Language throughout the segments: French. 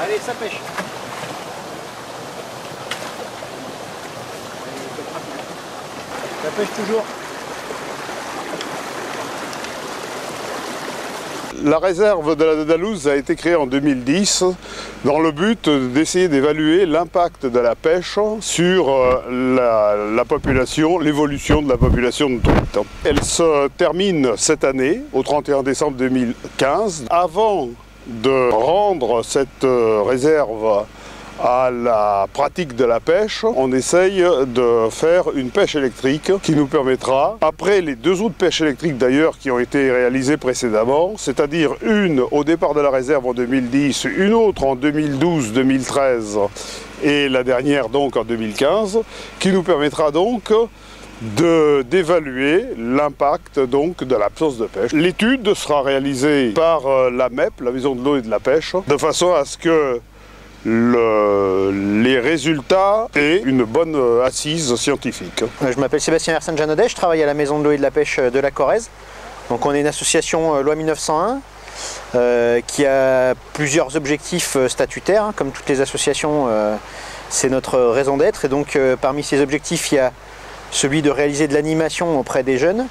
Allez, ça pêche. Ça pêche toujours. La réserve de la Dédalouse a été créée en 2010 dans le but d'essayer d'évaluer l'impact de la pêche sur la population, l'évolution de la population de truites. Elle se termine cette année, au 31 décembre 2015. Avant de rendre cette réserve à la pratique de la pêche, on essaye de faire une pêche électrique qui nous permettra, après les 2 autres pêches électriques d'ailleurs qui ont été réalisées précédemment, c'est-à-dire une au départ de la réserve en 2010, une autre en 2012-2013 et la dernière donc en 2015, qui nous permettra donc d'évaluer l'impact donc de l'absence de pêche. L'étude sera réalisée par la MEP, la Maison de l'eau et de la pêche, de façon à ce que les résultats et une bonne assise scientifique. Je m'appelle Sébastien Hersen-Janodet, je travaille à la Maison de l'eau et de la pêche de la Corrèze. Donc on est une association loi 1901 qui a plusieurs objectifs statutaires, hein. Comme toutes les associations, c'est notre raison d'être. Et donc parmi ces objectifs, il y a celui de réaliser de l'animation auprès des jeunes.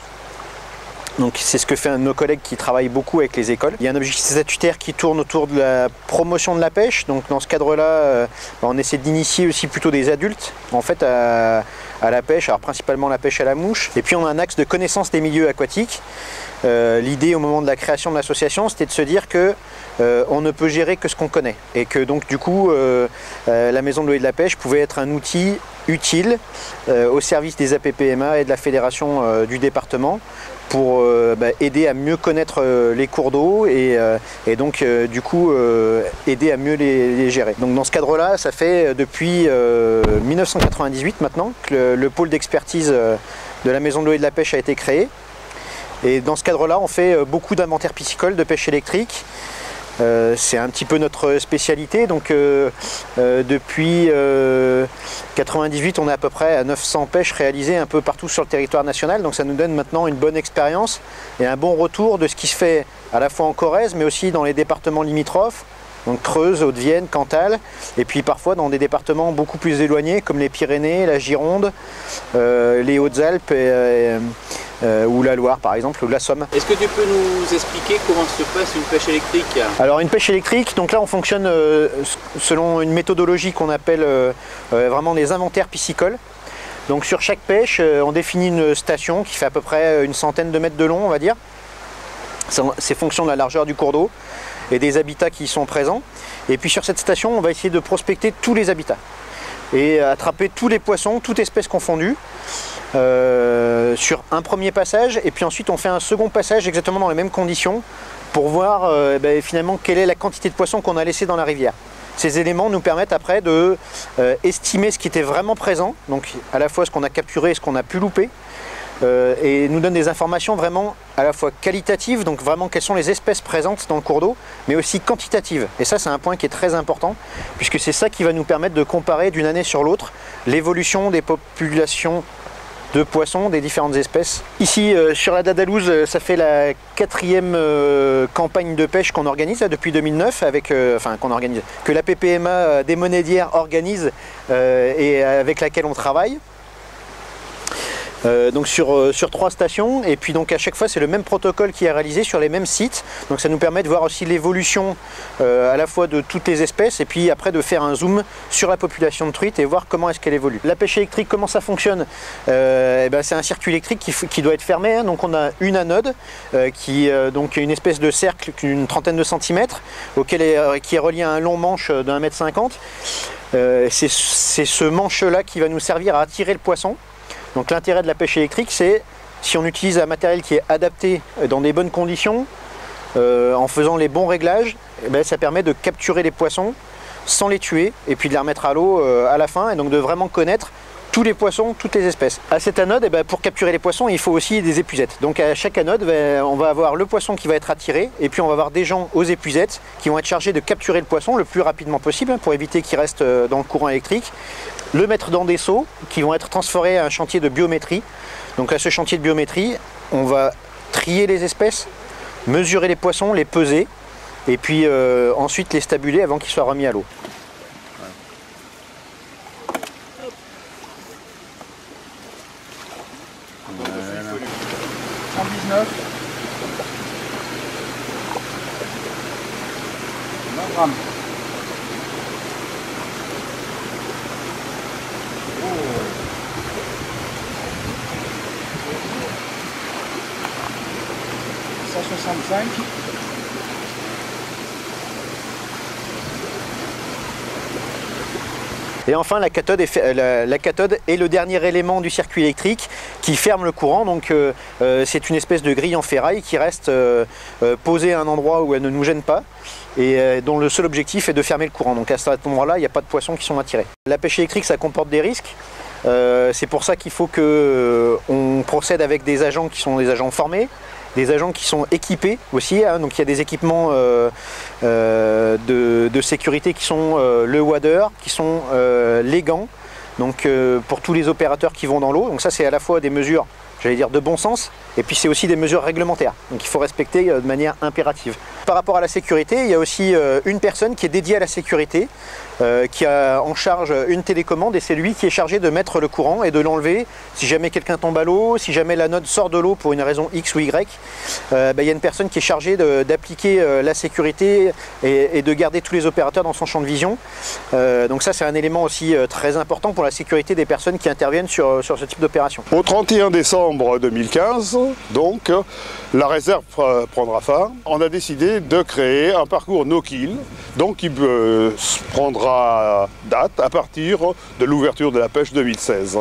Donc c'est ce que fait un de nos collègues qui travaille beaucoup avec les écoles. Il y a un objectif statutaire qui tourne autour de la promotion de la pêche. Donc dans ce cadre-là, on essaie d'initier aussi plutôt des adultes en fait à la pêche, alors principalement la pêche à la mouche. Et puis on a un axe de connaissance des milieux aquatiques. L'idée au moment de la création de l'association, c'était de se dire que on ne peut gérer que ce qu'on connaît. Et que donc du coup, la Maison de l'eau et de la pêche pouvait être un outil utile au service des APPMA et de la fédération du département pour aider à mieux connaître les cours d'eau et donc du coup aider à mieux les gérer. Donc dans ce cadre-là, ça fait depuis 1998 maintenant que le pôle d'expertise de la Maison de l'eau et de la pêche a été créé. Et dans ce cadre-là, on fait beaucoup d'inventaires piscicoles, de pêche électrique. C'est un petit peu notre spécialité, donc depuis 98 on est à peu près à 900 pêches réalisées un peu partout sur le territoire national, donc ça nous donne maintenant une bonne expérience et un bon retour de ce qui se fait à la fois en Corrèze mais aussi dans les départements limitrophes, donc Creuse, Haute-Vienne, Cantal, et puis parfois dans des départements beaucoup plus éloignés comme les Pyrénées, la Gironde, les Hautes-Alpes ou la Loire par exemple, ou la Somme. Est-ce que tu peux nous expliquer comment se passe une pêche électrique? Alors une pêche électrique, donc là on fonctionne selon une méthodologie qu'on appelle vraiment des inventaires piscicoles. Donc sur chaque pêche, on définit une station qui fait à peu près une centaine de mètres de long, on va dire. C'est fonction de la largeur du cours d'eau et des habitats qui y sont présents. Et puis sur cette station, on va essayer de prospecter tous les habitats et attraper tous les poissons, toutes espèces confondues. Sur un premier passage, et puis ensuite on fait un second passage exactement dans les mêmes conditions pour voir finalement quelle est la quantité de poissons qu'on a laissé dans la rivière. Ces éléments nous permettent après de estimer ce qui était vraiment présent, donc à la fois ce qu'on a capturé et ce qu'on a pu louper, et nous donne des informations vraiment à la fois qualitatives, donc vraiment quelles sont les espèces présentes dans le cours d'eau, mais aussi quantitatives. Et ça c'est un point qui est très important, puisque c'est ça qui va nous permettre de comparer d'une année sur l'autre l'évolution des populations de poissons des différentes espèces. Ici sur la Dédalouse, ça fait la 4e campagne de pêche qu'on organise là, depuis 2009 avec, que la PPMA des Monédières organise et avec laquelle on travaille. Donc sur 3 stations, et puis donc à chaque fois c'est le même protocole qui est réalisé sur les mêmes sites, donc ça nous permet de voir aussi l'évolution à la fois de toutes les espèces et puis après de faire un zoom sur la population de truites et voir comment est-ce qu'elle évolue. La pêche électrique, comment ça fonctionne? C'est un circuit électrique qui doit être fermé, hein. Donc on a une anode qui donc une espèce de cercle d'une trentaine de centimètres qui est relié à un long manche de 1,50 m. C'est ce manche là qui va nous servir à attirer le poisson. Donc l'intérêt de la pêche électrique, c'est si on utilise un matériel qui est adapté dans des bonnes conditions, en faisant les bons réglages, ça permet de capturer les poissons sans les tuer et puis de les remettre à l'eau à la fin, et donc de vraiment connaître tous les poissons, toutes les espèces. À cette anode, pour capturer les poissons, il faut aussi des épuisettes. Donc à chaque anode, on va avoir le poisson qui va être attiré, et puis on va avoir des gens aux épuisettes qui vont être chargés de capturer le poisson le plus rapidement possible pour éviter qu'il reste dans le courant électrique, le mettre dans des seaux qui vont être transférés à un chantier de biométrie. Donc à ce chantier de biométrie, on va trier les espèces, mesurer les poissons, les peser, et puis ensuite les stabuler avant qu'ils soient remis à l'eau. Et enfin la cathode est le dernier élément du circuit électrique qui ferme le courant, donc c'est une espèce de grille en ferraille qui reste posée à un endroit où elle ne nous gêne pas et dont le seul objectif est de fermer le courant. Donc à cet endroit-là, il n'y a pas de poissons qui sont attirés. La pêche électrique, ça comporte des risques. C'est pour ça qu'il faut qu'on procède avec des agents qui sont des agents formés, des agents qui sont équipés aussi, hein. Donc il y a des équipements de sécurité qui sont le wader, qui sont les gants, donc pour tous les opérateurs qui vont dans l'eau. Donc ça c'est à la fois des mesures, j'allais dire, de bon sens, et puis c'est aussi des mesures réglementaires, donc il faut respecter de manière impérative. Par rapport à la sécurité, il y a aussi une personne qui est dédiée à la sécurité, qui a en charge une télécommande, et c'est lui qui est chargé de mettre le courant et de l'enlever si jamais quelqu'un tombe à l'eau, si jamais la note sort de l'eau pour une raison X ou Y. Il y a une personne qui est chargée d'appliquer la sécurité et de garder tous les opérateurs dans son champ de vision. Donc ça c'est un élément aussi très important pour la sécurité des personnes qui interviennent sur ce type d'opération. Au 31 décembre 2015, donc, la réserve prendra fin. On a décidé de créer un parcours no-kill, donc qui prendra date à partir de l'ouverture de la pêche 2016.